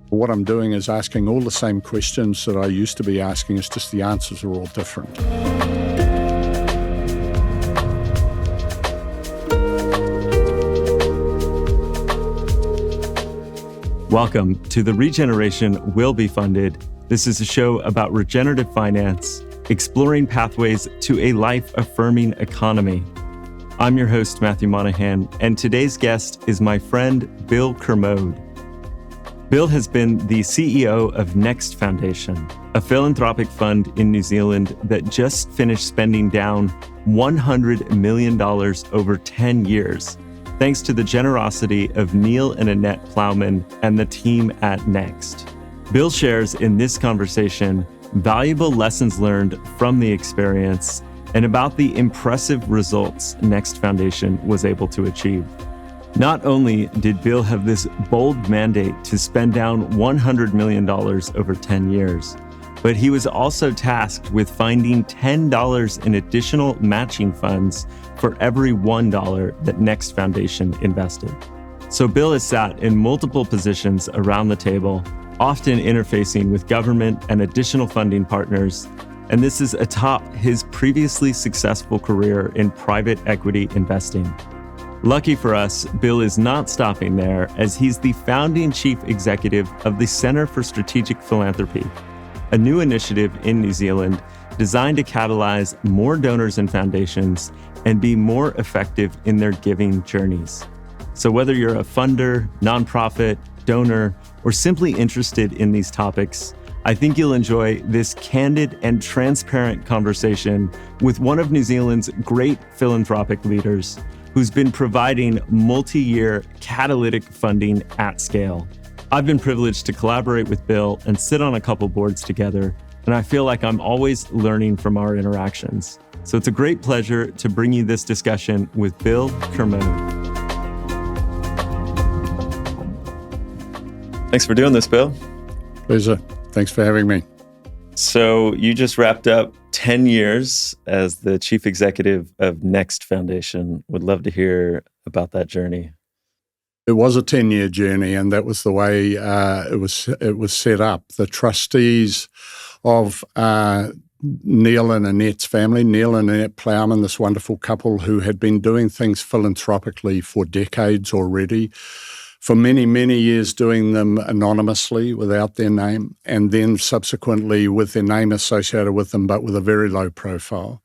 What I'm doing is asking all the same questions that I used to be asking, it's just the answers are all different. Welcome to the Regeneration Will Be Funded. This is a show about regenerative finance, exploring pathways to a life-affirming economy. I'm your host, Matthew Monahan, and today's guest is my friend, Bill Kermode. Bill has been the CEO of Next Foundation, a philanthropic fund in New Zealand that just finished spending down $100 million over 10 years, thanks to the generosity of Neil and Annette Plowman and the team at Next. Bill shares in this conversation valuable lessons learned from the experience and about the impressive results Next Foundation was able to achieve. Not only did Bill have this bold mandate to spend down $100 million over 10 years, but he was also tasked with finding $10 in additional matching funds for every $1 that Next Foundation invested. So Bill has sat in multiple positions around the table, often interfacing with government and additional funding partners, and this is atop his previously successful career in private equity investing. Lucky for us, Bill is not stopping there, as he's the founding chief executive of the Center for Strategic Philanthropy, a new initiative in New Zealand designed to catalyze more donors and foundations and be more effective in their giving journeys. So whether you're a funder, nonprofit, donor, or simply interested in these topics, I think you'll enjoy this candid and transparent conversation with one of New Zealand's great philanthropic leaders who's been providing multi-year catalytic funding at scale. I've been privileged to collaborate with Bill and sit on a couple boards together, and I feel like I'm always learning from our interactions. So it's a great pleasure to bring you this discussion with Bill Kermode. Thanks for doing this, Bill. Pleasure. Thanks for having me. So you just wrapped up 10 years as the chief executive of Next Foundation. Would love to hear about that journey. It was a 10-year journey, and that was the way it was set up. The trustees of Neil and Annette's family, Neil and Annette Plowman, this wonderful couple who had been doing things philanthropically for decades already, for many, many years doing them anonymously without their name, and then subsequently with their name associated with them, but with a very low profile,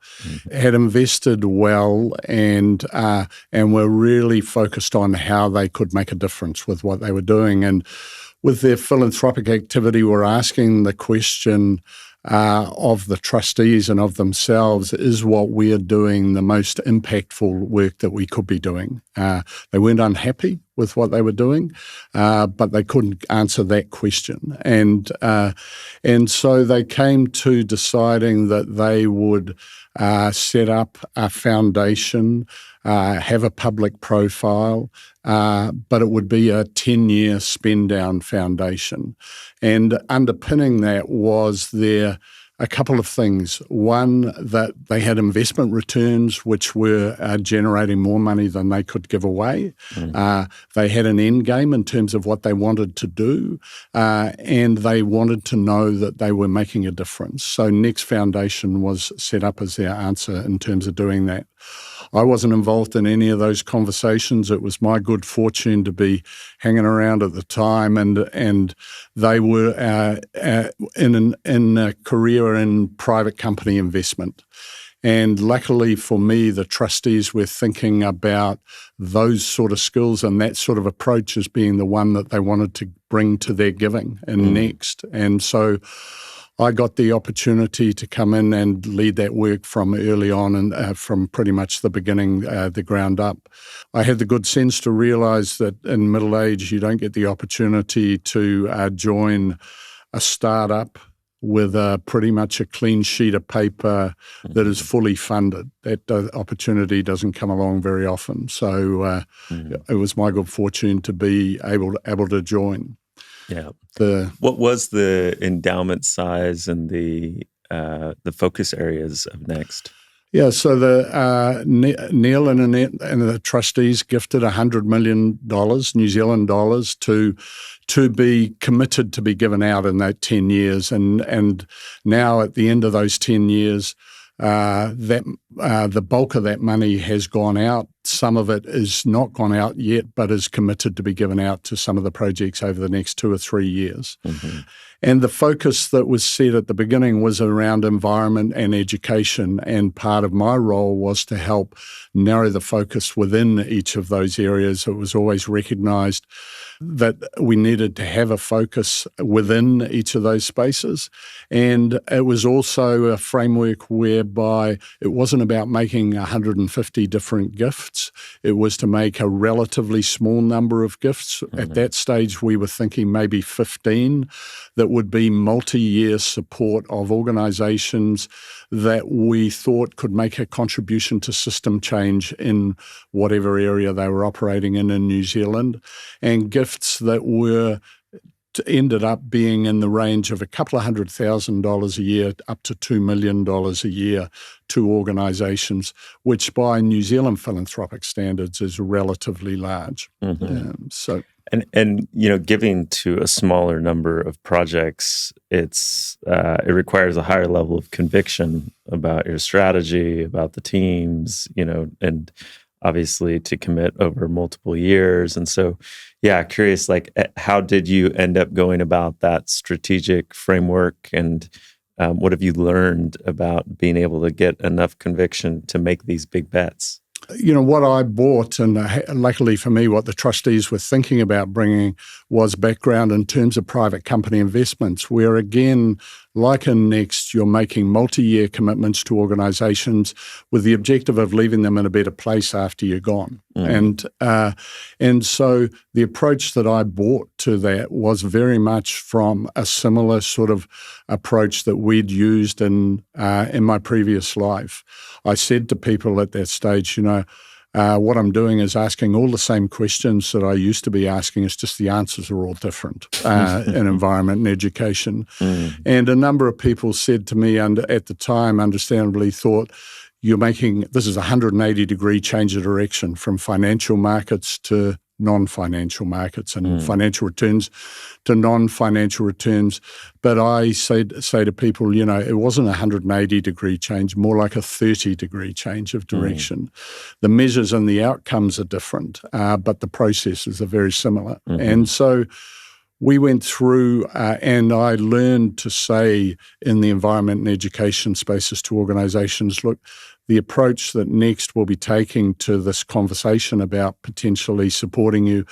had invested well and were really focused on how they could make a difference with what they were doing. And with their philanthropic activity, we're asking the question of the trustees and of themselves, is what we are doing the most impactful work that we could be doing? They weren't unhappy with what they were doing, but they couldn't answer that question. And so they came to deciding that they would set up a foundation, have a public profile, but it would be a 10-year spend-down foundation. And underpinning that was a couple of things. One, that they had investment returns which were generating more money than they could give away. They had an end game in terms of what they wanted to do, and they wanted to know that they were making a difference. So Next Foundation was set up as their answer in terms of doing that. I wasn't involved in any of those conversations. It was my good fortune to be hanging around at the time, and they were in a career in private company investment. And luckily for me, the trustees were thinking about those sort of skills and that sort of approach as being the one that they wanted to bring to their giving in Next. And so I got the opportunity to come in and lead that work from early on and from pretty much the beginning, the ground up. I had the good sense to realize that in middle age, you don't get the opportunity to join a startup with pretty much a clean sheet of paper that is fully funded. That opportunity doesn't come along very often. So it was my good fortune to be able to join. Yeah. What was the endowment size and the focus areas of Next? Yeah, so Neil and Annette and the trustees gifted $100 million, New Zealand dollars, to be committed to be given out in that 10 years. And now at the end of those 10 years, the bulk of that money has gone out. Some of it is not gone out yet, but is committed to be given out to some of the projects over the next 2 or 3 years. Mm-hmm. And the focus that was set at the beginning was around environment and education. And part of my role was to help narrow the focus within each of those areas. It was always recognized that we needed to have a focus within each of those spaces. And it was also a framework whereby it wasn't about making 150 different gifts. It was to make a relatively small number of gifts. Mm-hmm. At that stage, we were thinking maybe 15 that would be multi-year support of organizations that we thought could make a contribution to system change in whatever area they were operating in New Zealand, and gifts that ended up being in the range of a couple of $100,000 a year up to $2 million a year to organisations, which by New Zealand philanthropic standards is relatively large. Mm-hmm. And giving to a smaller number of projects, it requires a higher level of conviction about your strategy, about the teams, and obviously to commit over multiple years. And so, curious, how did you end up going about that strategic framework, and what have you learned about being able to get enough conviction to make these big bets? What I bought, and luckily for me, what the trustees were thinking about bringing was background in terms of private company investments, where again, like in Next, you're making multi-year commitments to organisations with the objective of leaving them in a better place after you're gone. Mm. And so the approach that I brought to that was very much from a similar sort of approach that we'd used in my previous life. I said to people at that stage, what I'm doing is asking all the same questions that I used to be asking. It's just the answers are all different in environment and education. Mm. And a number of people said to me, and at the time, understandably thought, this is a 180-degree change of direction from financial markets to non-financial markets and financial returns to non-financial returns. But I say to people, it wasn't a 180-degree change, more like a 30-degree change of direction. The measures and the outcomes are different, but the processes are very similar. Mm-hmm. And so we went through and I learned to say in the environment and education spaces to organisations, look, the approach that Next will be taking to this conversation about potentially supporting you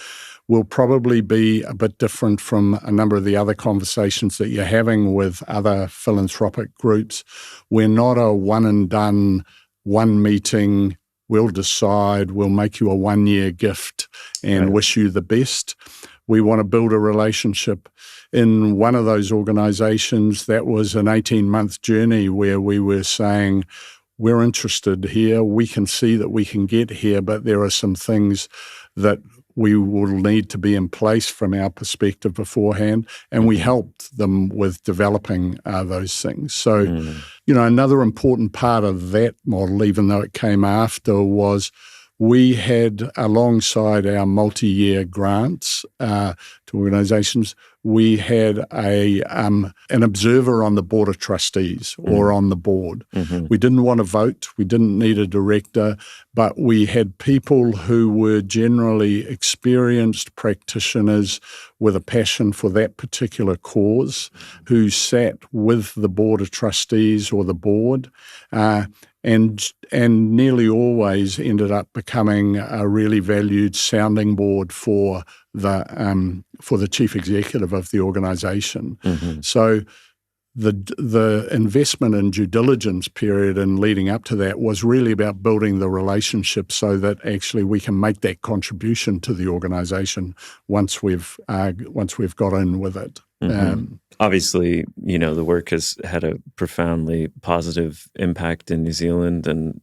will probably be a bit different from a number of the other conversations that you're having with other philanthropic groups. We're not a one and done, one meeting, we'll decide, we'll make you a 1-year gift and wish you the best. We want to build a relationship. In one of those organizations, that was an 18-month journey where we were saying, we're interested here, we can see that we can get here, but there are some things that we will need to be in place from our perspective beforehand, and we helped them with developing those things. So, another important part of that model, even though it came after, was we had, alongside our multi-year grants to organisations, we had an observer on the board of trustees or on the board. Mm-hmm. We didn't want to vote. We didn't need a director, but we had people who were generally experienced practitioners with a passion for that particular cause who sat with the board of trustees or the board and nearly always ended up becoming a really valued sounding board for the chief executive of the organisation. Mm-hmm. So the investment and due diligence period and leading up to that was really about building the relationship so that actually we can make that contribution to the organisation once we've got in with it. Mm-hmm. Obviously, the work has had a profoundly positive impact in New Zealand, and,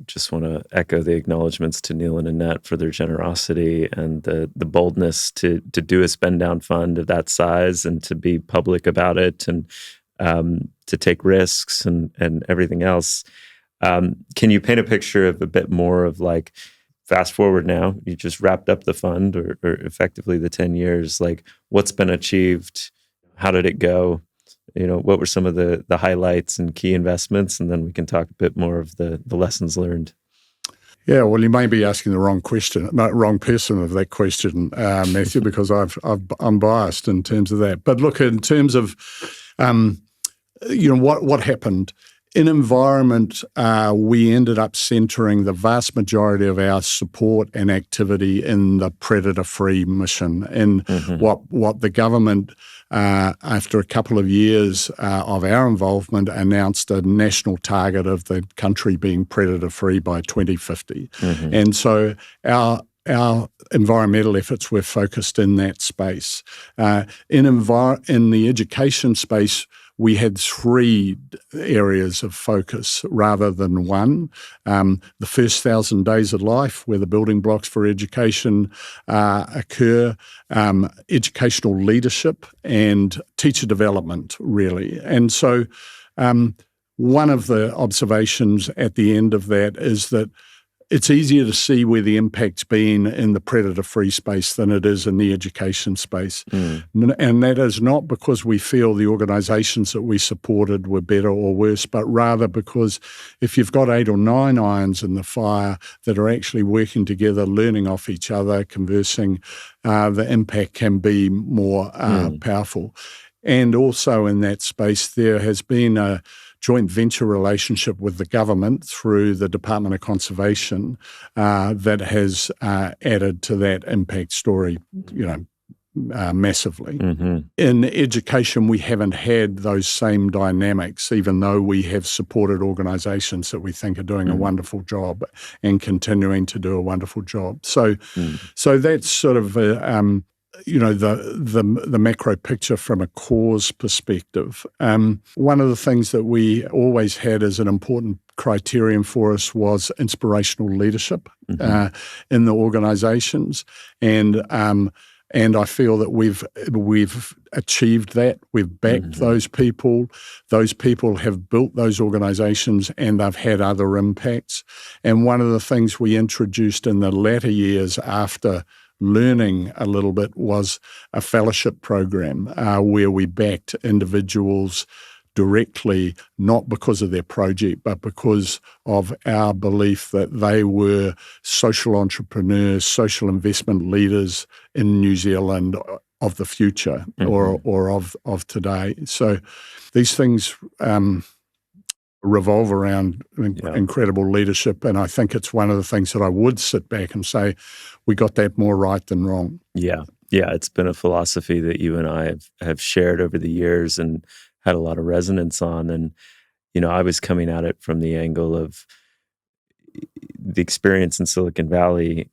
just want to echo the acknowledgements to Neil and Annette for their generosity and the boldness to do a spend down fund of that size and to be public about it and to take risks and everything else. Can you paint a picture of a bit more of like, fast forward now, you just wrapped up the fund or effectively the 10 years, like what's been achieved? How did it go? What were some of the highlights and key investments? And then we can talk a bit more of the lessons learned. Yeah, well, you may be asking the wrong person of that question, Matthew, because I'm biased in terms of that. But look, in terms of what happened in environment, we ended up centering the vast majority of our support and activity in the predator-free mission. And what the government, after a couple of years of our involvement, announced a national target of the country being predator-free by 2050. And so our environmental efforts were focused in that space. In the education space, we had 3 areas of focus rather than one. The first 1,000 days of life, where the building blocks for education occur, educational leadership, and teacher development, really. And so one of the observations at the end of that is that it's easier to see where the impact's been in the predator-free space than it is in the education space. And that is not because we feel the organisations that we supported were better or worse, but rather because if you've got 8 or 9 irons in the fire that are actually working together, learning off each other, conversing, the impact can be more powerful. And also in that space, there has been a joint venture relationship with the government through the Department of Conservation that has added to that impact story, massively. In education, we haven't had those same dynamics, even though we have supported organisations that we think are doing a wonderful job and continuing to do a wonderful job. So that's sort of the macro picture from a cause perspective. One of the things that we always had as an important criterion for us was inspirational leadership in the organisations, and I feel that we've achieved that. We've backed those people. Those people have built those organisations, and they've had other impacts. And one of the things we introduced in the latter years after learning a little bit was a fellowship program where we backed individuals directly, not because of their project, but because of our belief that they were social entrepreneurs, social investment leaders in New Zealand of the future or of today. So these things revolve around incredible leadership, and I think it's one of the things that I would sit back and say we got that more right than wrong. Yeah, it's been a philosophy that you and I have shared over the years and had a lot of resonance on. And I was coming at it from the angle of the experience in Silicon Valley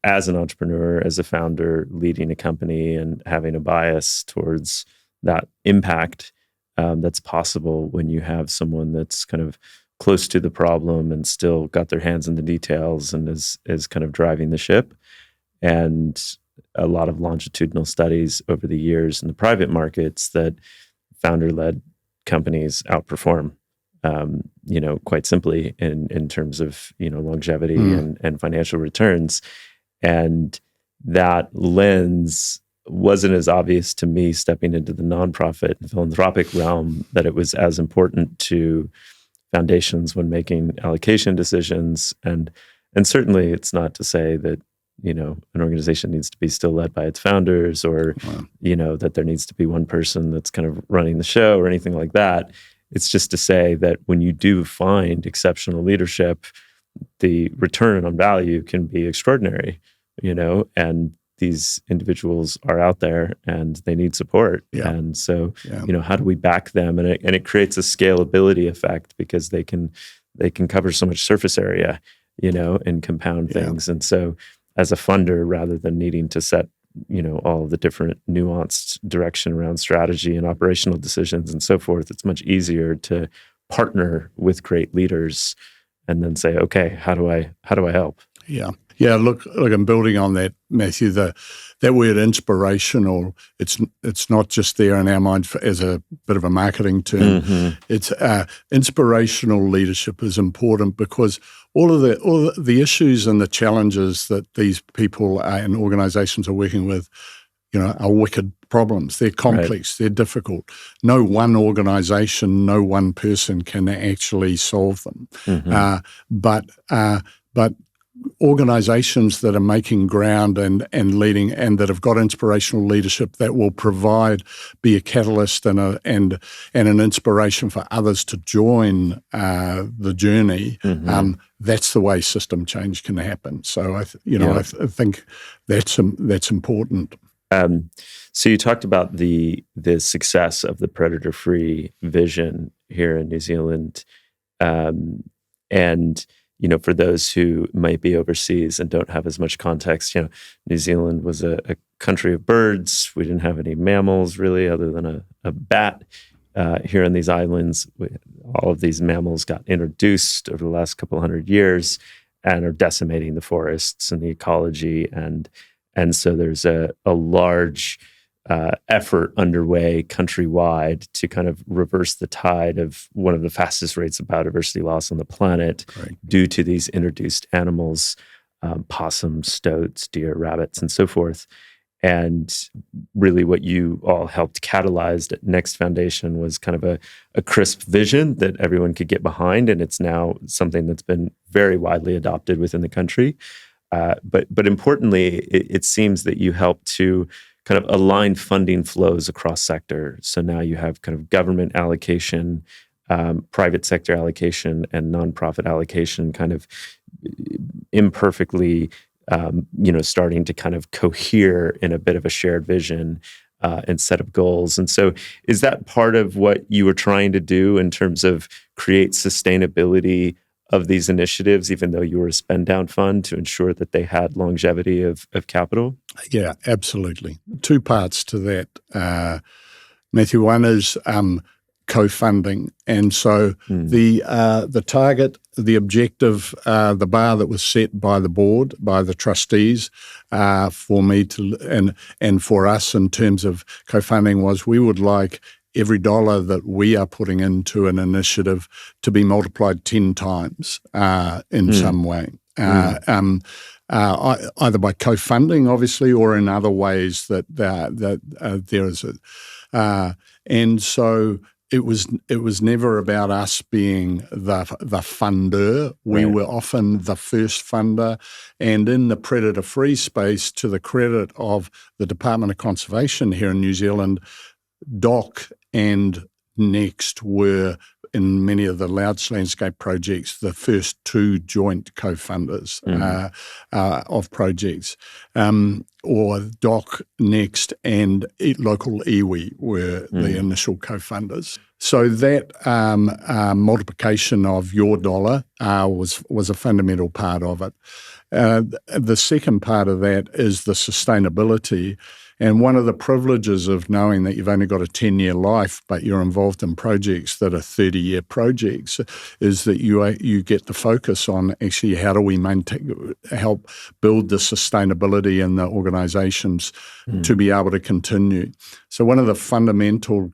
as an entrepreneur, as a founder, leading a company and having a bias towards that impact that's possible when you have someone that's kind of close to the problem and still got their hands in the details and is kind of driving the ship. And a lot of longitudinal studies over the years in the private markets that founder-led companies outperform, quite simply in terms of, longevity and financial returns. And that lens wasn't as obvious to me stepping into the nonprofit and philanthropic realm, that it was as important to foundations when making allocation decisions. And certainly it's not to say that, an organization needs to be still led by its founders or, that there needs to be one person that's kind of running the show or anything like that. It's just to say that when you do find exceptional leadership, the return on value can be extraordinary, and these individuals are out there and they need support. And so, how do we back them? And it creates a scalability effect because they can cover so much surface area, and compound things. And so as a funder, rather than needing to set, all the different nuanced direction around strategy and operational decisions and so forth, it's much easier to partner with great leaders and then say, okay, how do I help? Yeah. Yeah, look, I'm building on that, Matthew. That word inspirational, it's not just there in our mind as a bit of a marketing term. Mm-hmm. It's inspirational leadership is important because all of the issues and the challenges that these people and organisations are working with, are wicked problems. They're complex. Right. They're difficult. No one organisation, no one person can actually solve them. Mm-hmm. But organisations that are making ground and leading and that have got inspirational leadership that will be a catalyst and an inspiration for others to join the journey. Mm-hmm. That's the way system change can happen. So I think that's important. So you talked about the success of the predator-free vision here in New Zealand, and for those who might be overseas and don't have as much context, New Zealand was a country of birds. We didn't have any mammals really, other than a bat here on these islands. All of these mammals got introduced over the last couple hundred years and are decimating the forests and the ecology, and so there's a large effort underway countrywide to kind of reverse the tide of one of the fastest rates of biodiversity loss on the planet due to these introduced animals, possums, stoats, deer, rabbits, and so forth. And really what you all helped catalyze at Next Foundation was kind of a crisp vision that everyone could get behind, and it's now something that's been very widely adopted within the country. But importantly, it seems that you helped to kind of align funding flows across sector. So now you have kind of government allocation, private sector allocation, and nonprofit allocation kind of imperfectly, starting to kind of cohere in a bit of a shared vision and set of goals. And so is that part of what you were trying to do in terms of create sustainability of these initiatives, even though you were a spend down fund, to ensure that they had longevity of capital? Yeah, absolutely. Two parts to that, Matthew. One is co-funding, and so the target, the objective, the bar that was set by the board, by the trustees, for me to and for us in terms of co-funding was we would like every dollar that we are putting into an initiative to be multiplied 10 times in some way, either by co-funding, obviously, or in other ways that there is and so it was never about us being the funder. We were often the first funder, and in the predator-free space, to the credit of the Department of Conservation here in New Zealand, DOC and Next were, in many of the large landscape projects, the first two joint co-funders of projects. Or DOC, Next, and local iwi were the initial co-funders. So that multiplication of your dollar was a fundamental part of it. The second part of that is the sustainability. And one of the privileges of knowing that you've only got a 10-year life, but you're involved in projects that are 30-year projects, is that you get to focus on actually how do we help build the sustainability in the organisations to be able to continue. So one of the fundamental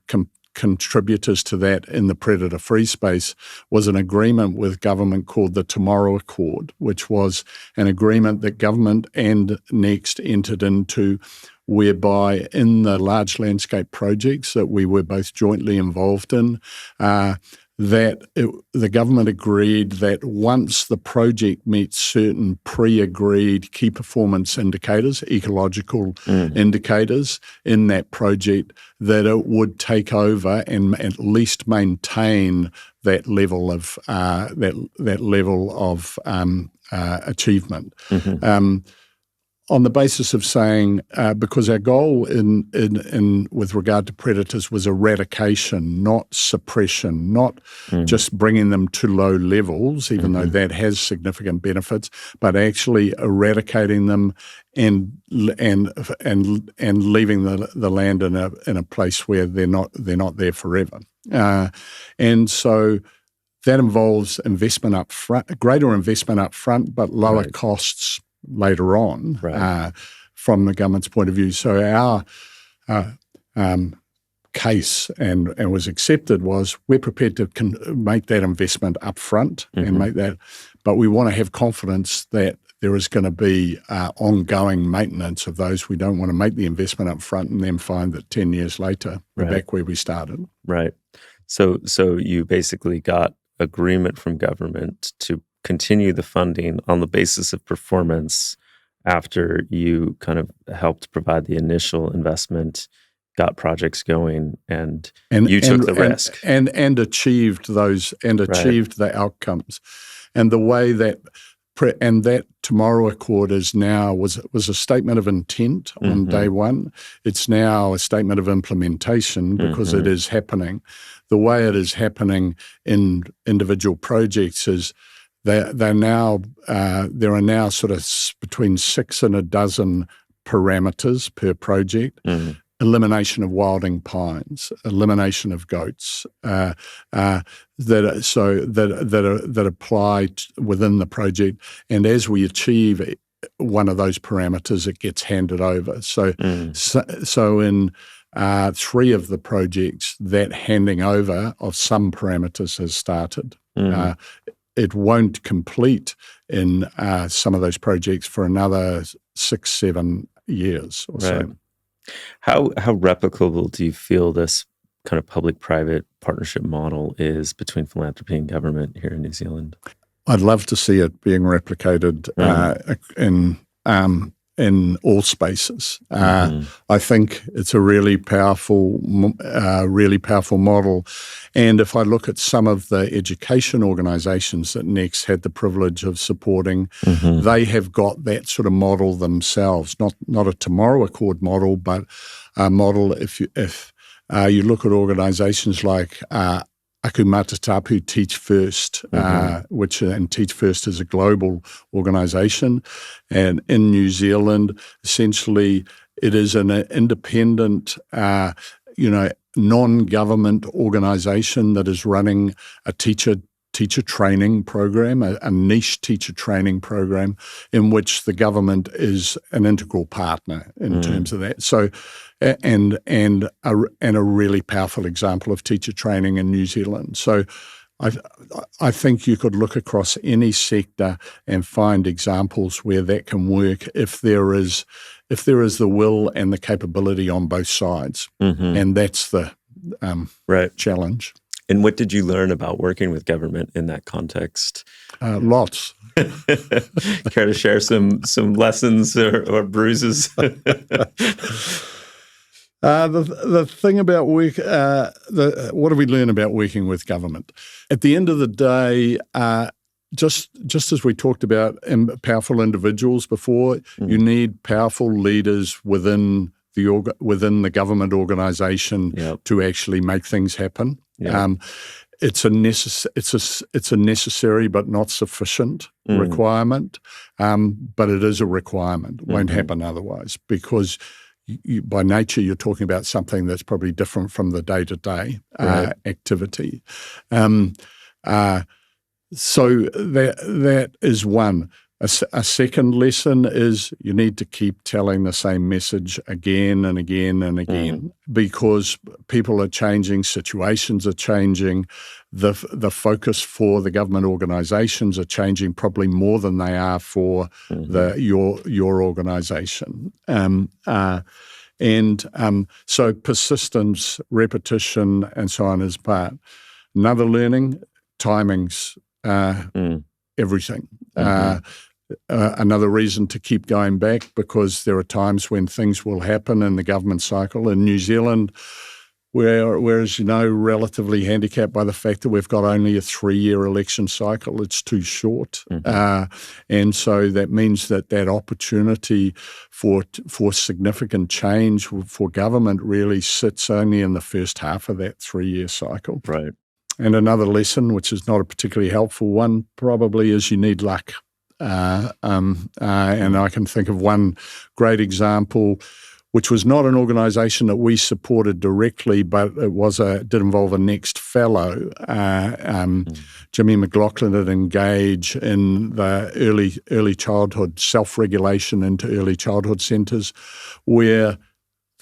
contributors to that in the predator-free space was an agreement with government called the Tomorrow Accord, which was an agreement that government and Next entered into, whereby in the large landscape projects that we were both jointly involved in, the government agreed that once the project meets certain pre-agreed key performance indicators, ecological indicators in that project, that it would take over and at least maintain that level of achievement. On the basis of saying, because our goal in with regard to predators was eradication, not suppression, not just bringing them to low levels, even though that has significant benefits, but actually eradicating them and leaving the land in a place where they're not there forever. And so that involves investment up front, greater investment up front, but lower costs later on from the government's point of view. So our case and was accepted was we're prepared to make that investment up front and make that, but we want to have confidence that there is going to be ongoing maintenance of those. We don't want to make the investment up front and then find that 10 years later we're back where we started. Right. So you basically got agreement from government to continue the funding on the basis of performance after you kind of helped provide the initial investment, got projects going, and you took the risk. And achieved those, achieved the outcomes. And the way that that Tomorrow Accord is now was a statement of intent on day one. It's now a statement of implementation because it is happening. The way it is happening in individual projects is there are now sort of between 6 and a dozen parameters per project. Elimination of wilding pines, elimination of goats that apply within the project, and as we achieve one of those parameters, it gets handed over. So in 3 of the projects, that handing over of some parameters has started. It won't complete in some of those projects for another 6-7 years or so. How replicable do you feel this kind of public-private partnership model is between philanthropy and government here in New Zealand? I'd love to see it being replicated in all spaces. I think it's a really powerful model. And if I look at some of the education organisations that Next had the privilege of supporting, they have got that sort of model themselves. Not a Tomorrow Accord model, but a model. If you look at organisations like Aku Matatapu Teach First, and Teach First is a global organisation. And in New Zealand, essentially, it is an independent, non-government organisation that is running a teacher training program, a niche teacher training program in which the government is an integral partner in terms of that. So, and a really powerful example of teacher training in New Zealand. So I think you could look across any sector and find examples where that can work if there is the will and the capability on both sides. And that's the challenge. And what did you learn about working with government in that context? Lots. Care to share some lessons or bruises? The thing about work, what do we learn about working with government? At the end of the day, just as we talked about powerful individuals before, you need powerful leaders within the government organisation to actually make things happen. It's a necessary but not sufficient requirement, but it is a requirement. It won't happen otherwise because by nature you're talking about something that's probably different from the day-to-day activity. So that is one. A second lesson is you need to keep telling the same message again and again and again because people are changing, situations are changing, the focus for the government organisations are changing probably more than they are for your organisation. So persistence, repetition, and so on is part. Another learning, timing's everything. Another reason to keep going back because there are times when things will happen in the government cycle. In New Zealand, we're, as you know, relatively handicapped by the fact that we've got only a 3-year election cycle. It's too short. And so that means that opportunity for significant change for government really sits only in the first half of that 3-year cycle. Right. And another lesson, which is not a particularly helpful one, probably is you need luck. And I can think of one great example which was not an organisation that we supported directly, but it did involve a Next Fellow. Jimmy McLaughlin had engaged in the early childhood self-regulation into early childhood centres, where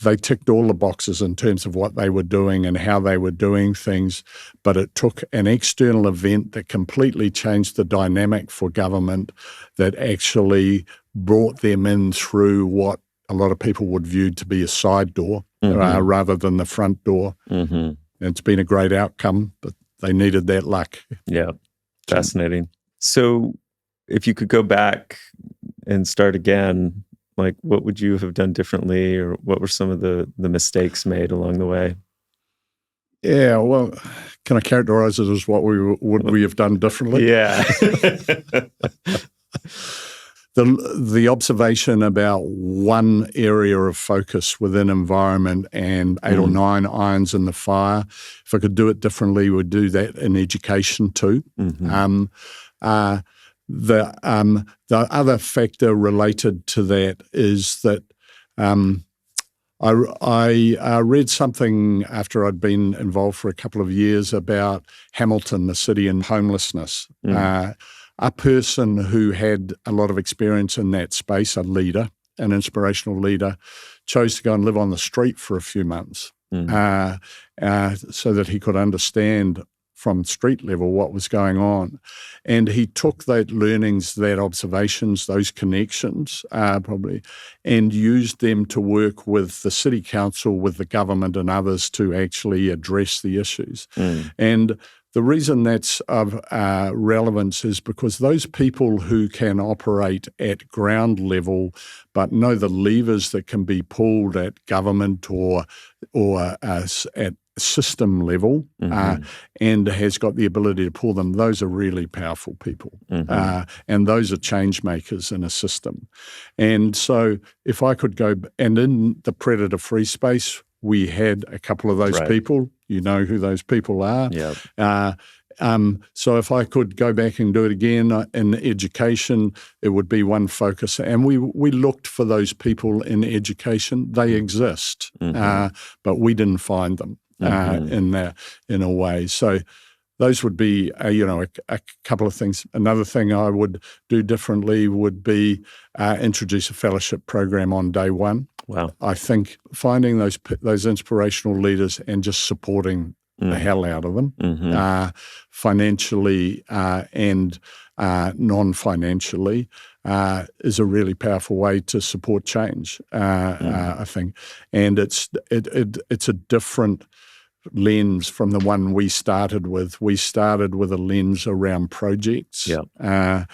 they ticked all the boxes in terms of what they were doing and how they were doing things, but it took an external event that completely changed the dynamic for government, that actually brought them in through what a lot of people would view to be a side door rather than the front door. Mm-hmm. It's been a great outcome, but they needed that luck. Yeah, fascinating. So if you could go back and start again, like, what would you have done differently, or what were some of the mistakes made along the way? Yeah, well, can I characterize it as what we have done differently? Yeah. The observation about one area of focus within environment and 8 or 9 irons in the fire. If I could do it differently, we'd do that in education too. Mm-hmm. The other factor related to that is that I read something after I'd been involved for a couple of years about Hamilton, the city, and homelessness. A person who had a lot of experience in that space, a leader, an inspirational leader, chose to go and live on the street for a few months so that he could understand from street level what was going on. And he took that learnings, that observations, those connections probably, and used them to work with the city council, with the government and others to actually address the issues. And the reason that's of relevance is because those people who can operate at ground level but know the levers that can be pulled at government or at system level and has got the ability to pull them, those are really powerful people. And those are change makers in a system. And so if I could go, and in the predator-free space, we had a couple of those people. You know who those people are. So if I could go back and do it again in education, it would be one focus. And we looked for those people in education. They exist, but we didn't find them in a way. So those would be a couple of things. Another thing I would do differently would be introduce a fellowship program on day one. Wow. I think finding those inspirational leaders and just supporting the hell out of them, financially and non-financially, is a really powerful way to support change, I think. And it's a different lens from the one we started with. We started with a lens around projects, and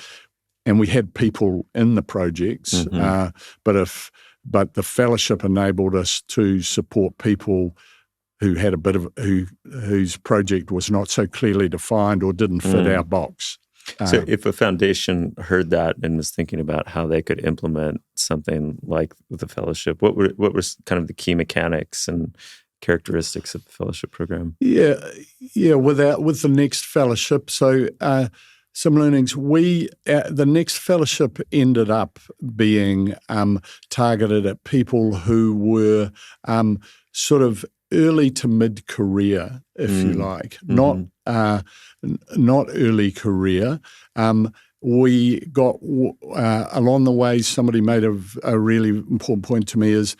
we had people in the projects, but the fellowship enabled us to support people who had whose project was not so clearly defined or didn't fit our box. So if a foundation heard that and was thinking about how they could implement something like the fellowship, what were kind of the key mechanics and characteristics of the fellowship program? With the Next Fellowship, so some learnings. The Next Fellowship ended up being targeted at people who were sort of early to mid-career, if you like, not early career. We got, along the way, somebody made a really important point to me is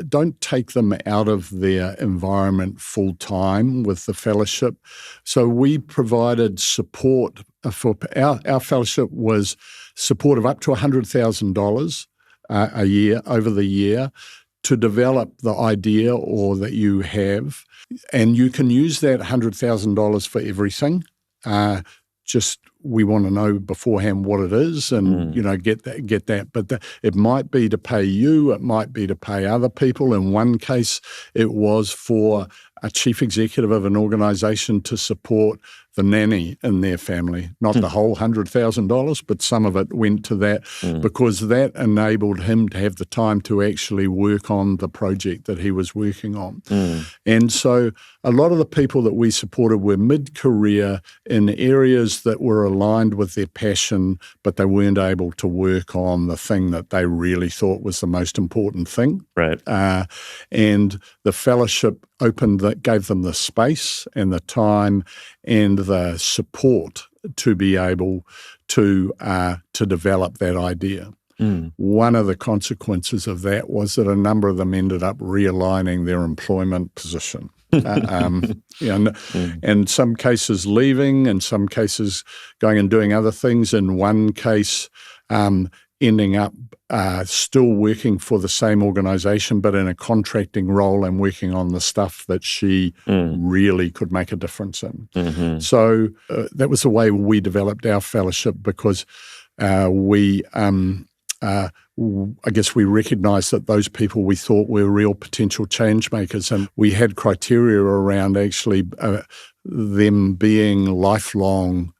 don't take them out of their environment full time with the fellowship. So we provided support for our fellowship was support of up to $100,000 a year over the year to develop the idea or that you have. And you can use that $100,000 for everything. Just we want to know beforehand what it is and, get that. But it might be to pay you, it might be to pay other people. In one case, it was for a chief executive of an organization to support nanny in their family. Not the whole $100,000, but some of it went to that because that enabled him to have the time to actually work on the project that he was working on. And so a lot of the people that we supported were mid-career in areas that were aligned with their passion, but they weren't able to work on the thing that they really thought was the most important thing. Right. And the fellowship gave them the space and the time and the support to be able to develop that idea. One of the consequences of that was that a number of them ended up realigning their employment position. In some cases leaving, in some cases going and doing other things. In one case, ending up still working for the same organization, but in a contracting role and working on the stuff that she really could make a difference in. So that was the way we developed our fellowship, because I guess we recognized that those people we thought were real potential change makers, and we had criteria around actually them being lifelong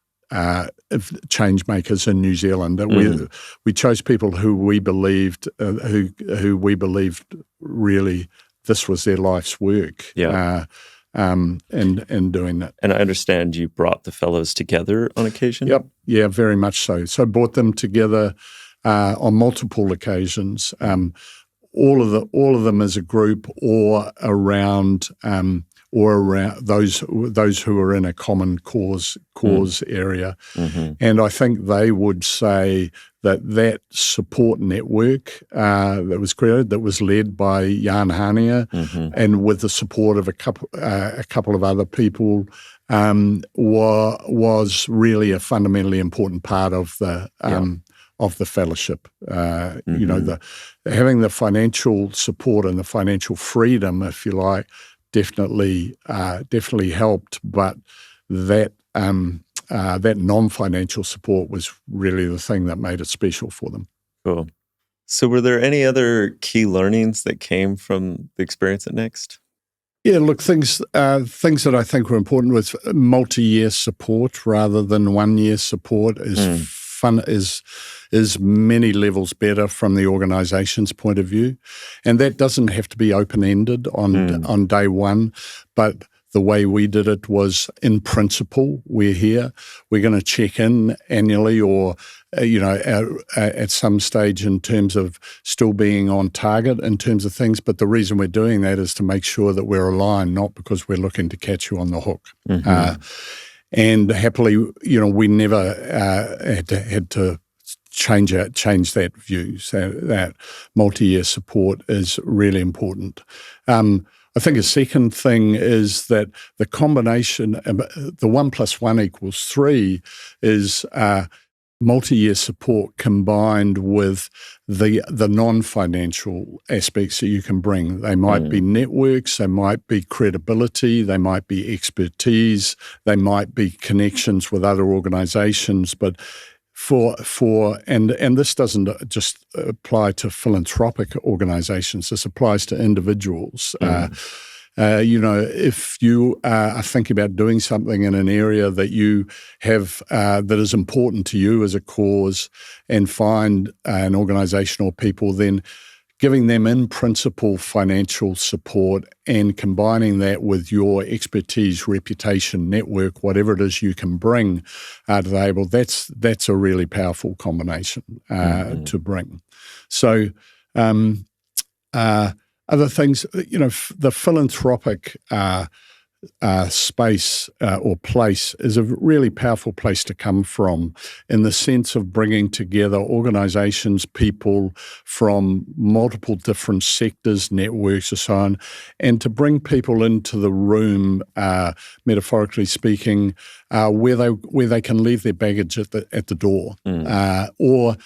change makers in New Zealand. That we chose people who we believed really this was their life's work. In doing that. And I understand you brought the fellows together on occasion? Yep. Yeah, very much so. So brought them together on multiple occasions, all of them as a group, or around those who are in a common cause area. And I think they would say that support network that was created, that was led by Jan Hania, and with the support of a couple of other people, was really a fundamentally important part of the fellowship. Having the financial support and the financial freedom, if you like, definitely helped, but that non-financial support was really the thing that made it special for them. Cool. So were there any other key learnings that came from the experience at Next? Yeah, look, things that I think were important was multi-year support rather than 1 year support is many levels better from the organization's point of view. And that doesn't have to be open-ended on day one, but the way we did it was, in principle, we're here. We're going to check in annually or, at some stage in terms of still being on target in terms of things. But the reason we're doing that is to make sure that we're aligned, not because we're looking to catch you on the hook. And happily, we never had to change that view. So that multi-year support is really important. I think a second thing is that the combination, the 1 + 1 = 3, is multi-year support combined with the non-financial aspects that you can bring. They might be networks, they might be credibility, they might be expertise, they might be connections with other organizations, but and this doesn't just apply to philanthropic organizations, this applies to individuals. If you are thinking about doing something in an area that you have that is important to you as a cause, and find an organization or people, then giving them in principle financial support and combining that with your expertise, reputation, network, whatever it is you can bring to the table, that's a really powerful combination to bring. So other things, the philanthropic space or place is a really powerful place to come from, in the sense of bringing together organizations, people from multiple different sectors, networks, and so on, and to bring people into the room, metaphorically speaking, where they can leave their baggage at the door, or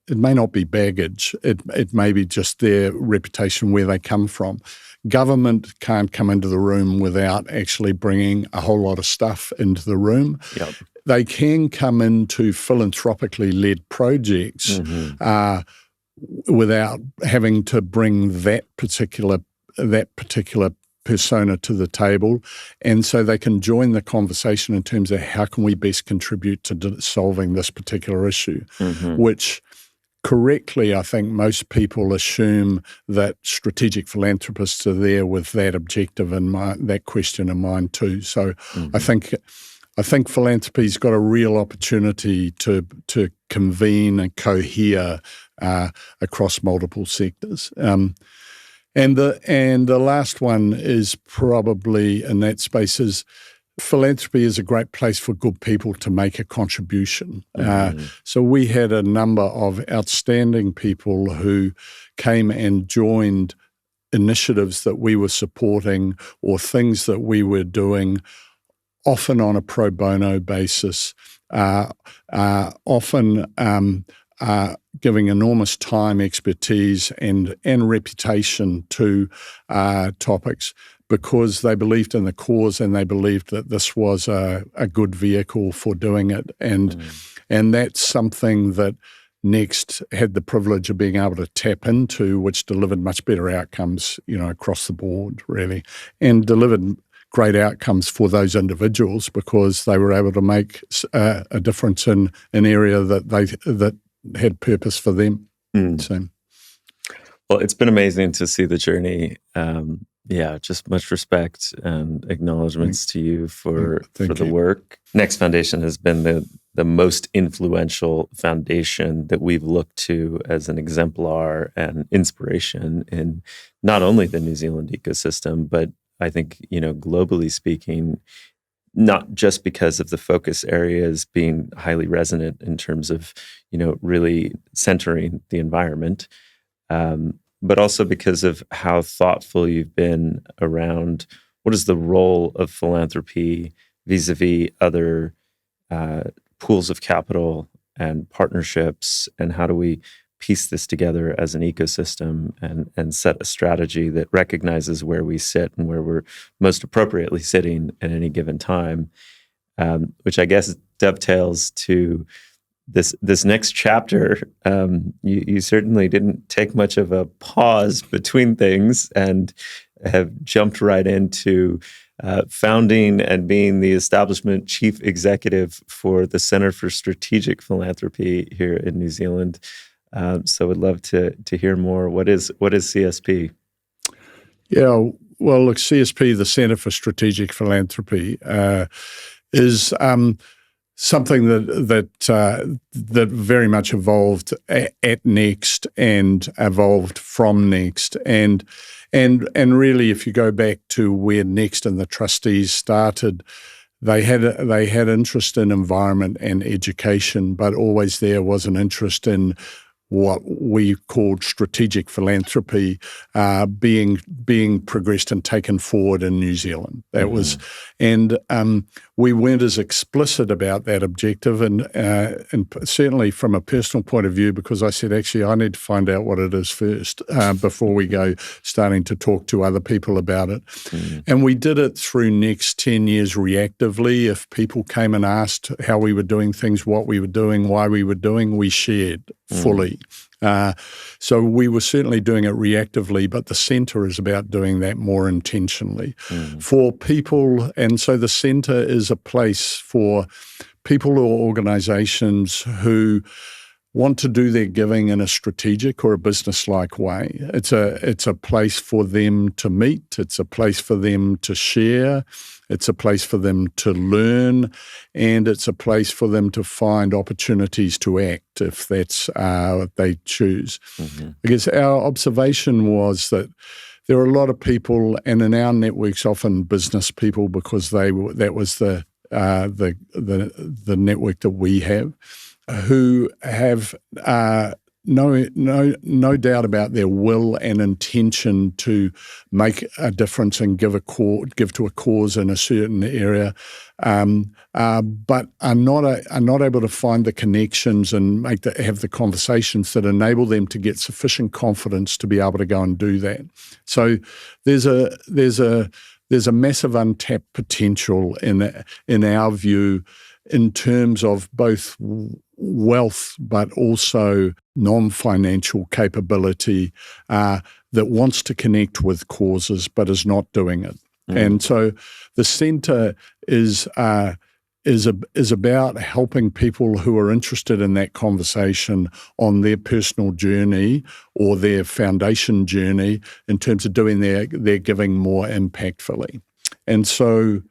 it may not be baggage. It may be just their reputation, where they come from. Government can't come into the room without actually bringing a whole lot of stuff into the room. Yep. They can come into philanthropically led projects without having to bring that particular persona to the table, and so they can join the conversation in terms of how can we best contribute to solving this particular issue, which correctly, I think most people assume that strategic philanthropists are there with that objective in mind, that question in mind too. So I think philanthropy's got a real opportunity to convene and cohere across multiple sectors. And the last one is probably in that space is philanthropy is a great place for good people to make a contribution. So we had a number of outstanding people who came and joined initiatives that we were supporting or things that we were doing, often on a pro bono basis, often giving enormous time, expertise, and reputation to topics, because they believed in the cause and they believed that this was a good vehicle for doing it. And that's something that Next had the privilege of being able to tap into, which delivered much better outcomes, across the board, really, and delivered great outcomes for those individuals because they were able to make a difference in an area that had purpose for them. So. Well, it's been amazing to see the journey. Just much respect and acknowledgments to you for the work. Next Foundation has been the most influential foundation that we've looked to as an exemplar and inspiration in not only the New Zealand ecosystem, but I think, globally speaking, not just because of the focus areas being highly resonant in terms of, really centering the environment, but also because of how thoughtful you've been around what is the role of philanthropy vis-a-vis other pools of capital and partnerships, and how do we piece this together as an ecosystem and set a strategy that recognizes where we sit and where we're most appropriately sitting at any given time, which I guess dovetails to this next chapter. You certainly didn't take much of a pause between things and have jumped right into founding and being the establishment chief executive for the Center for Strategic Philanthropy here in New Zealand. So would love to hear more. What is CSP? Yeah, well, look, CSP, the Center for Strategic Philanthropy, is something that very much evolved at Next and evolved from Next, and really, if you go back to where Next and the trustees started, they had interest in environment and education, but always there was an interest in what we called strategic philanthropy being progressed and taken forward in New Zealand. That was, and we weren't as explicit about that objective, and certainly from a personal point of view, because I said, actually, I need to find out what it is first before we go starting to talk to other people about it. And we did it through Next 10 years reactively. If people came and asked how we were doing things, what we were doing, why we were doing, we shared fully. So we were certainly doing it reactively, but the centre is about doing that more intentionally for people. And so the centre is a place for people or organisations who want to do their giving in a strategic or a business-like way. It's a place for them to meet. It's a place for them to share. It's a place for them to learn, and it's a place for them to find opportunities to act if that's what they choose. Because our observation was that there are a lot of people, and in our networks, often business people, because that was the network that we have, who have no doubt about their will and intention to make a difference and give to a cause in a certain area, but are not able to find the connections and have the conversations that enable them to get sufficient confidence to be able to go and do that. So there's a massive untapped potential in our view in terms of both wealth, but also non-financial capability that wants to connect with causes but is not doing it. And so the centre is about helping people who are interested in that conversation on their personal journey or their foundation journey in terms of doing their giving more impactfully. And so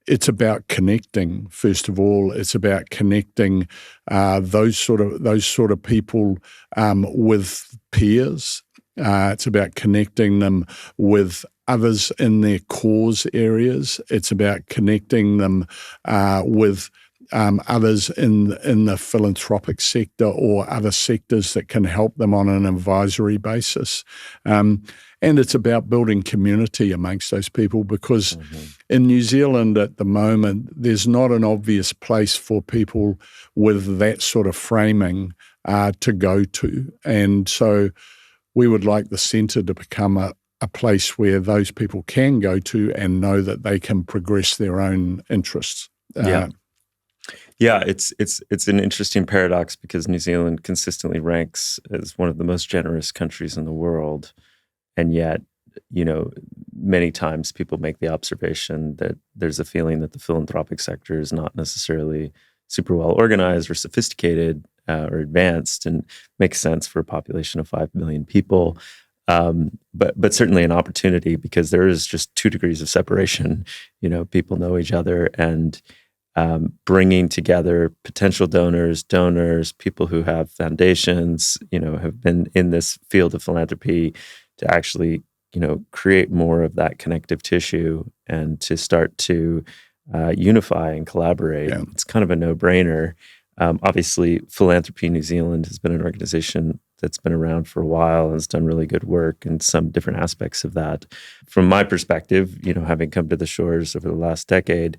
it's about connecting. First of all, it's about connecting those sort of people with peers. It's about connecting them with others in their cause areas. It's about connecting them with others in the philanthropic sector or other sectors that can help them on an advisory basis. And it's about building community amongst those people, because in New Zealand at the moment, there's not an obvious place for people with that sort of framing to go to. And so we would like the centre to become a place where those people can go to and know that they can progress their own interests. Yeah, it's an interesting paradox, because New Zealand consistently ranks as one of the most generous countries in the world. And yet, many times people make the observation that there's a feeling that the philanthropic sector is not necessarily super well organized or sophisticated or advanced, and makes sense for a population of 5 million people. But certainly an opportunity, because there is just 2 degrees of separation. People know each other, and bringing together potential donors, people who have foundations, have been in this field of philanthropy, to actually, create more of that connective tissue and to start to unify and collaborate. Yeah. It's kind of a no-brainer. Obviously, Philanthropy New Zealand has been an organization that's been around for a while and has done really good work in some different aspects of that. From my perspective, having come to the shores over the last decade,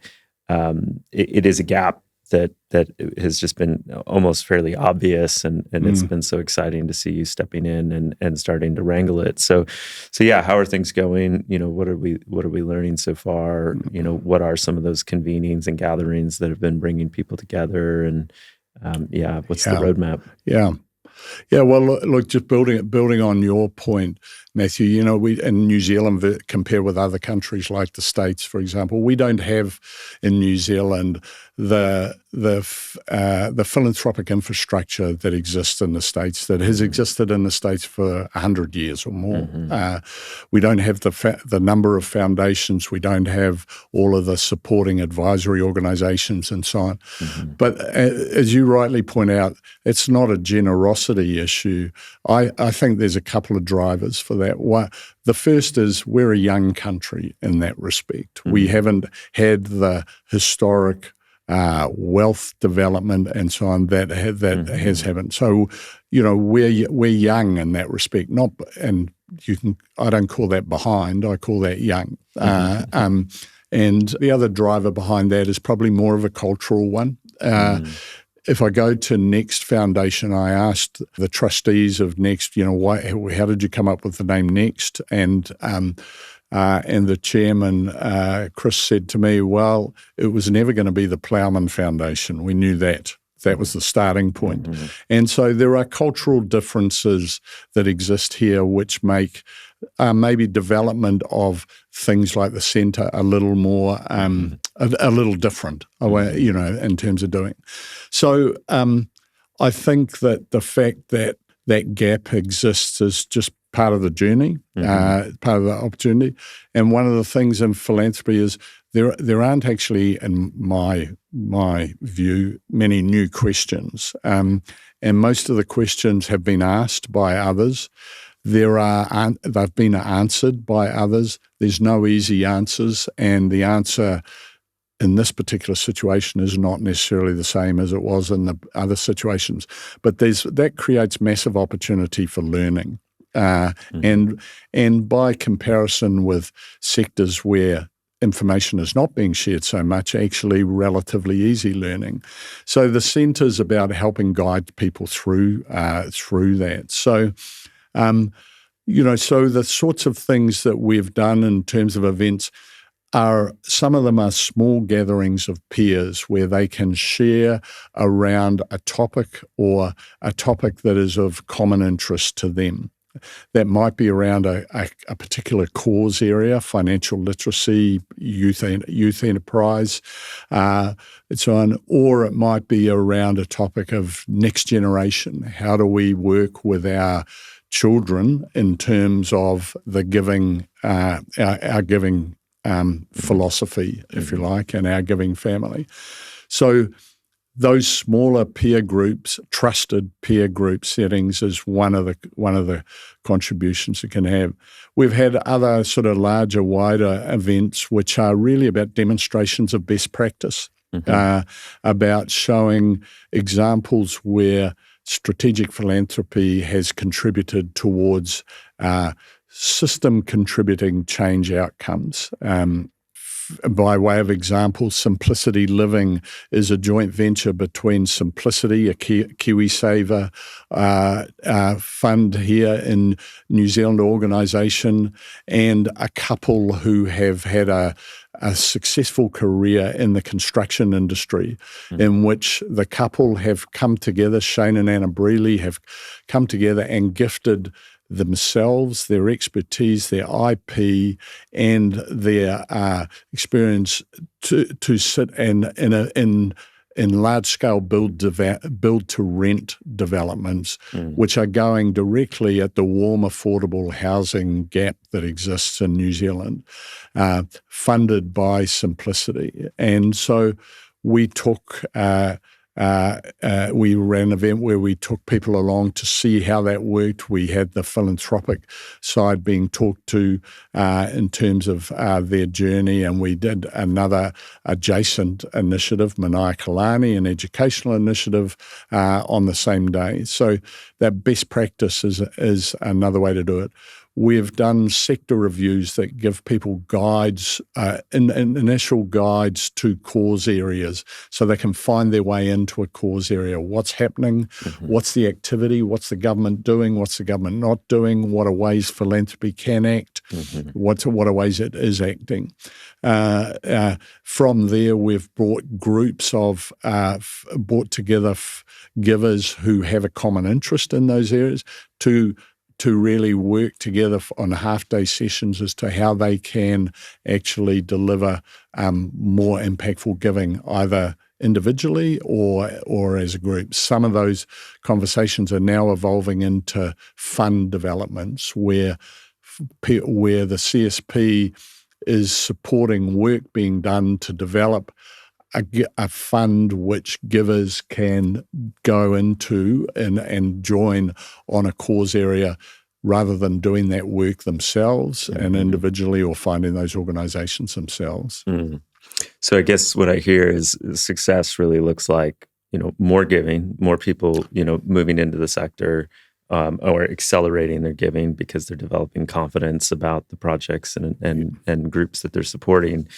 it is a gap that has just been almost fairly obvious, and it's been so exciting to see you stepping in and starting to wrangle it. So yeah, how are things going? What are we learning so far? What are some of those convenings and gatherings that have been bringing people together? And what's the roadmap? Yeah, well, look, just building on your point, Matthew, we in New Zealand, compare with other countries like the States, for example, we don't have in New Zealand the philanthropic infrastructure that exists in the States, that has existed in the States for 100 years or more. We don't have the number of foundations. We don't have all of the supporting advisory organizations and so on. But as you rightly point out, it's not a generosity issue. I think there's a couple of drivers for that. One, the first is we're a young country in that respect. We haven't had the historic wealth development and so on that has happened. So, we're young in that respect. I don't call that behind. I call that young. And the other driver behind that is probably more of a cultural one. If I go to Next Foundation, I asked the trustees of Next, how did you come up with the name Next? And the chairman, Chris, said to me, well, it was never going to be the Plowman Foundation. We knew that. That was the starting point. And so there are cultural differences that exist here which make maybe development of things like the centre a little more, a little different, in terms of doing. So I think that the fact that that gap exists is just part of the journey, part of the opportunity. And one of the things in philanthropy is there aren't actually, in my view, many new questions. And most of the questions have been asked by others. They've been answered by others. There's no easy answers, and the answer in this particular situation is not necessarily the same as it was in the other situations. But that creates massive opportunity for learning. And by comparison with sectors where information is not being shared so much, actually relatively easy learning. So the centre is about helping guide people through that. So, so the sorts of things that we've done in terms of events some of them are small gatherings of peers where they can share around a topic or a topic that is of common interest to them. That might be around a particular cause area, financial literacy, youth enterprise, and so on, or it might be around a topic of next generation. How do we work with our children in terms of the giving, our giving philosophy, if you like, and our giving family. So those smaller peer groups, trusted peer group settings, is one of the contributions it can have. We've had other sort of larger, wider events which are really about demonstrations of best practice, about showing examples where strategic philanthropy has contributed towards system contributing change outcomes. By way of example, Simplicity Living is a joint venture between Simplicity, a KiwiSaver fund here in New Zealand organisation, and a couple who have had a successful career in the construction industry, in which the couple have come together, Shane and Anna Brealey have come together and gifted themselves, their expertise, their IP, and their experience to sit in large-scale build-to-rent developments, which are going directly at the warm, affordable housing gap that exists in New Zealand, funded by Simplicity. And so we took we ran an event where we took people along to see how that worked. We had the philanthropic side being talked to in terms of their journey, and we did another adjacent initiative, Maniakalani, an educational initiative, on the same day. So that best practice is another way to do it. We've done sector reviews that give people guides, initial guides to cause areas, so they can find their way into a cause area. What's happening? What's the activity? What's the government doing? What's the government not doing? What are ways philanthropy can act? What are ways it is acting? From there, we've brought groups of, brought together givers who have a common interest in those areas to really work together on half-day sessions as to how they can actually deliver more impactful giving, either individually or as a group. Some of those conversations are now evolving into fund developments where the CSP is supporting work being done to develop a fund which givers can go into and join on a cause area, rather than doing that work themselves and individually, or finding those organizations themselves. So I guess what I hear is success really looks like, more giving, more people, moving into the sector, or accelerating their giving because they're developing confidence about the projects and groups that they're supporting,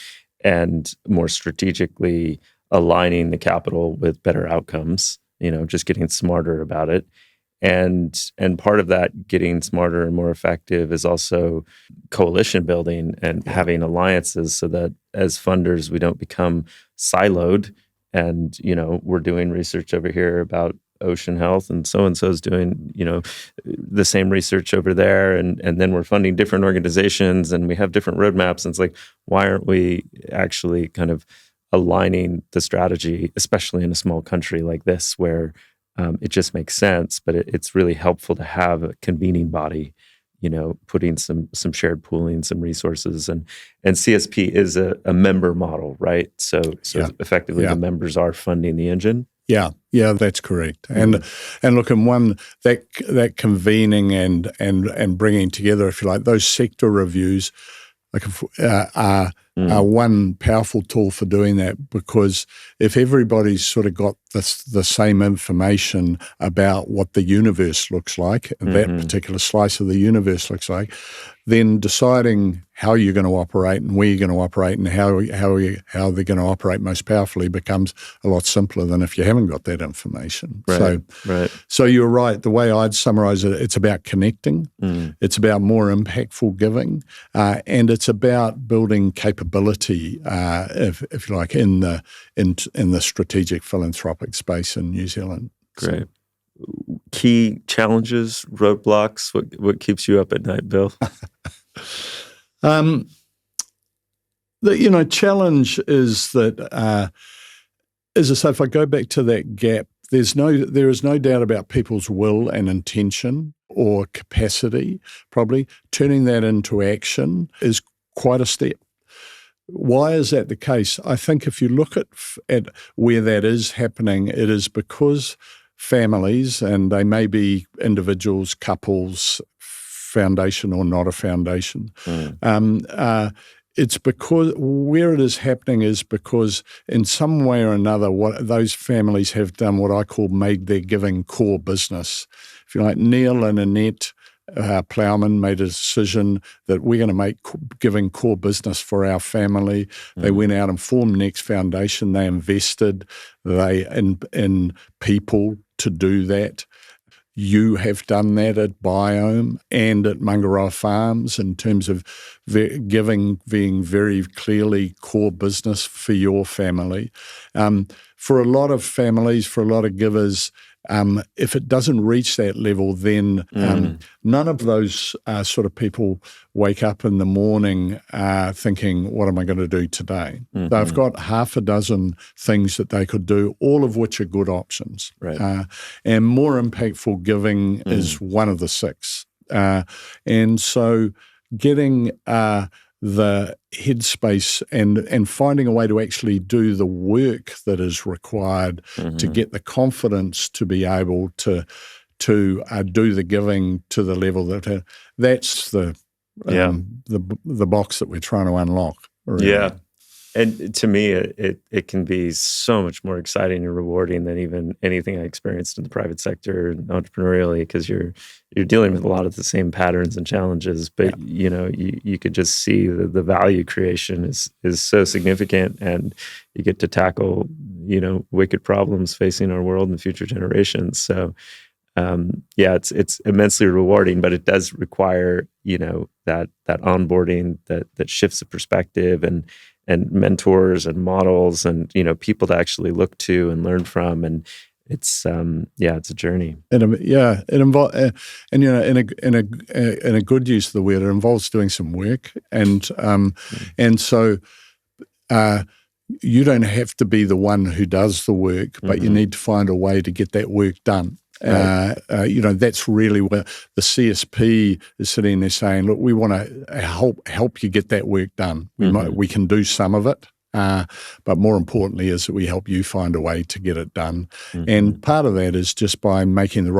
and more strategically aligning the capital with better outcomes, just getting smarter about it. And part of that getting smarter and more effective is also coalition building and having alliances, so that as funders, we don't become siloed and, we're doing research over here about ocean health and so-and-so's doing, the same research over there. And then we're funding different organizations and we have different roadmaps. And it's like, why aren't we actually kind of aligning the strategy, especially in a small country like this, where it just makes sense, but it's really helpful to have a convening body, putting some shared pooling, some resources. And CSP is a member model, right? So effectively the members are funding the engine. Yeah, that's correct. And look, in one that convening and bringing together, if you like, those sector reviews are one powerful tool for doing that, because if everybody's sort of got the same information about what the universe looks like, that particular slice of the universe looks like, then deciding how you're going to operate and where you're going to operate and how they're going to operate most powerfully becomes a lot simpler than if you haven't got that information. Right. So you're right. The way I'd summarize it, it's about connecting. It's about more impactful giving, and it's about building capability, if you like, in the strategic philanthropic space in New Zealand. Great. Key challenges, roadblocks. What keeps you up at night, Bill? The challenge is that, as I say, if I go back to that gap, there is no doubt about people's will and intention or capacity. Probably turning that into action is quite a step. Why is that the case? I think if you look at where that is happening, it is because families, and they may be individuals, couples, foundation or not a foundation. It's because where it is happening is because in some way or another, what those families have done, what I call made their giving core business. If you like, Neil and Annette Plowman made a decision that we're going to make giving core business for our family. They went out and formed Next Foundation. They invested in people to do that. You have done that at Biome and at Mangaroa Farms in terms of giving being very clearly core business for your family. For a lot of families, for a lot of givers, if it doesn't reach that level, then none of those sort of people wake up in the morning thinking, what am I going to do today? They've got half a dozen things that they could do, all of which are good options. Right. And more impactful giving is one of the six. And so getting the headspace and finding a way to actually do the work that is required to get the confidence to be able to do the giving to the level that's the box that we're trying to unlock. Really. Yeah. And to me, it can be so much more exciting and rewarding than even anything I experienced in the private sector and entrepreneurially, because you're dealing with a lot of the same patterns and challenges, but you could just see the value creation is so significant, and you get to tackle wicked problems facing our world and future generations. So it's immensely rewarding, but it does require that onboarding that shifts the perspective and mentors and models and people to actually look to and learn from, and it's a journey. It involves in a good use of the word, it involves doing some work, and so you don't have to be the one who does the work, but you need to find a way to get that work done. Right. That's really where the CSP is sitting there saying, look, we want to help you get that work done. We can do some of it, but more importantly is that we help you find a way to get it done. And part of that is just by making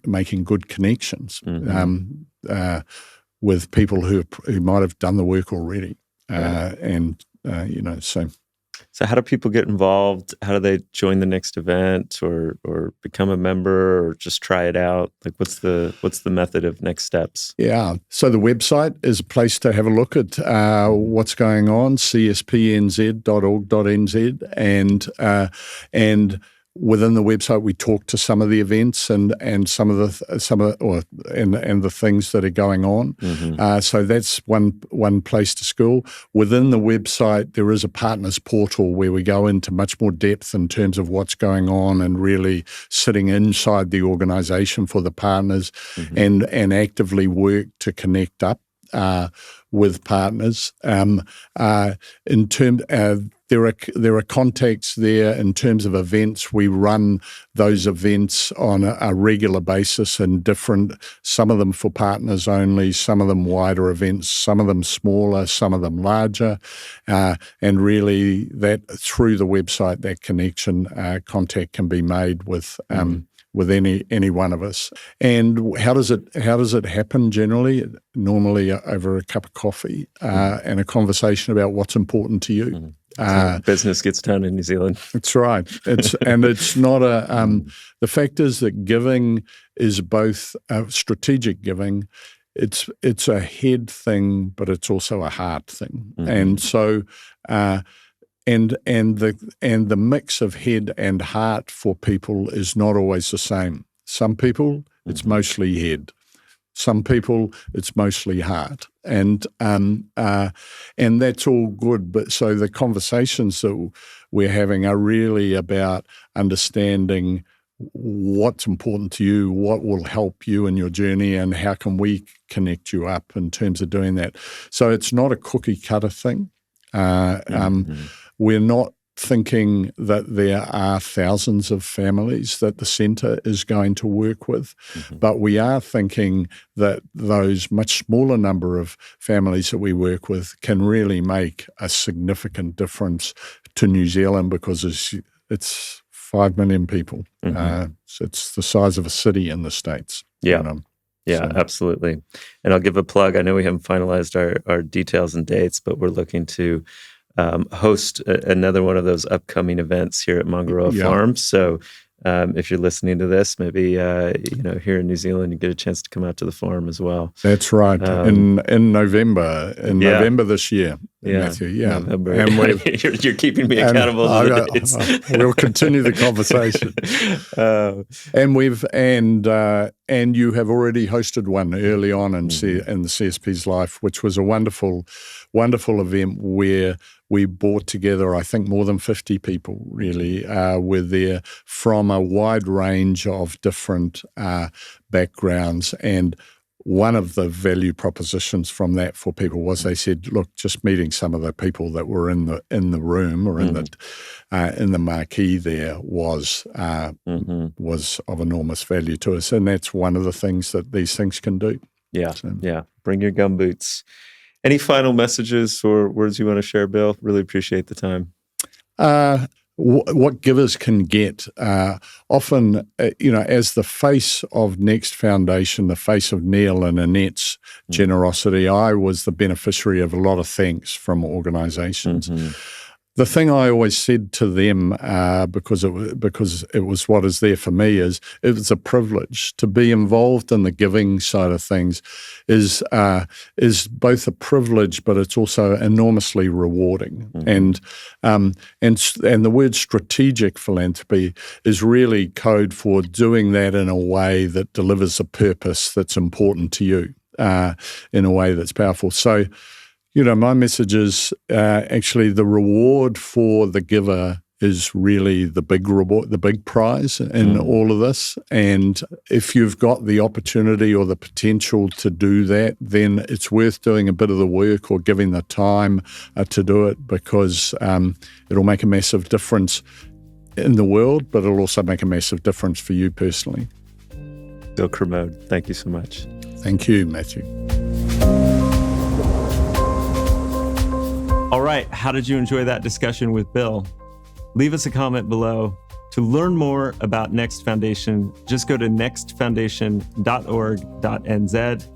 making good connections with people who might have done the work already. So how do people get involved? How do they join the next event or become a member or just try it out? Like what's the method of next steps? Yeah. So the website is a place to have a look at what's going on, cspnz.org.nz, and within the website, we talk to some of the events and some of the things that are going on. So that's one place to school. Within the website, there is a partners portal where we go into much more depth in terms of what's going on and really sitting inside the organisation for the partners and actively work to connect up with partners. There are contacts there in terms of events. We run those events on a regular basis and some of them for partners only, some of them wider events, some of them smaller, some of them larger. And really that through the website, that contact can be made with any one of us. And how does it happen generally? Normally over a cup of coffee and a conversation about what's important to you. Business gets done in New Zealand. That's right. It's not the fact is that giving is both strategic giving it's a head thing, but it's also a heart thing. And so and the mix of head and heart for people is not always the same. Some people, it's mostly head. Some people, it's mostly heart, and that's all good. But so the conversations that we're having are really about understanding what's important to you, what will help you in your journey, and how can we connect you up in terms of doing that. So it's not a cookie cutter thing. We're not thinking that there are thousands of families that the centre is going to work with, but we are thinking that those much smaller number of families that we work with can really make a significant difference to New Zealand, because it's 5 million people. So it's the size of a city in the States. Yeah. Absolutely. And I'll give a plug. I know we haven't finalized our details and dates, but we're looking to host another one of those upcoming events here at Mongaroa Farms. So if you're listening to this, maybe here in New Zealand, you get a chance to come out to the farm as well. That's right. In November, November this year, Matthew. Yeah, November. And you're keeping me accountable to the dates. We'll continue the conversation. And you have already hosted one early on in the CSP's life, which was a wonderful event where we brought together, I think, more than 50 people really were there from a wide range of different backgrounds. And one of the value propositions from that for people was they said, look, just meeting some of the people that were in the room or in the marquee there was of enormous value to us. And that's one of the things that these things can do. Yeah, Bring your gumboots. Any final messages or words you want to share, Bill? Really appreciate the time. What givers can get often, as the face of Next Foundation, the face of Neil and Annette's generosity, I was the beneficiary of a lot of thanks from organisations. The thing I always said to them, because it was what is there for me, is it was a privilege to be involved in the giving side of things. Is both a privilege, but it's also enormously rewarding. And the word strategic philanthropy is really code for doing that in a way that delivers a purpose that's important to you, in a way that's powerful. So, my message is actually the reward for the giver is really the big reward, the big prize in all of this. And if you've got the opportunity or the potential to do that, then it's worth doing a bit of the work or giving the time to do it, because it'll make a massive difference in the world, but it'll also make a massive difference for you personally. Bill Kermode, thank you so much. Thank you, Matthew. All right, how did you enjoy that discussion with Bill? Leave us a comment below. To learn more about Next Foundation, just go to nextfoundation.org.nz.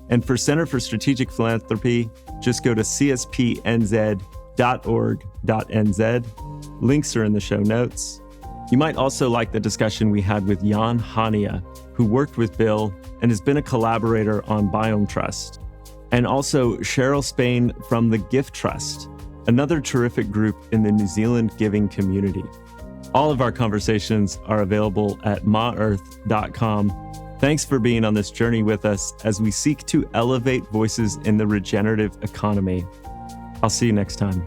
And for Center for Strategic Philanthropy, just go to CSPNZ.org.nz. Links are in the show notes. You might also like the discussion we had with Jan Hania, who worked with Bill and has been a collaborator on Biome Trust. And also Cheryl Spain from the Gift Trust, another terrific group in the New Zealand giving community. All of our conversations are available at maearth.com. Thanks for being on this journey with us as we seek to elevate voices in the regenerative economy. I'll see you next time.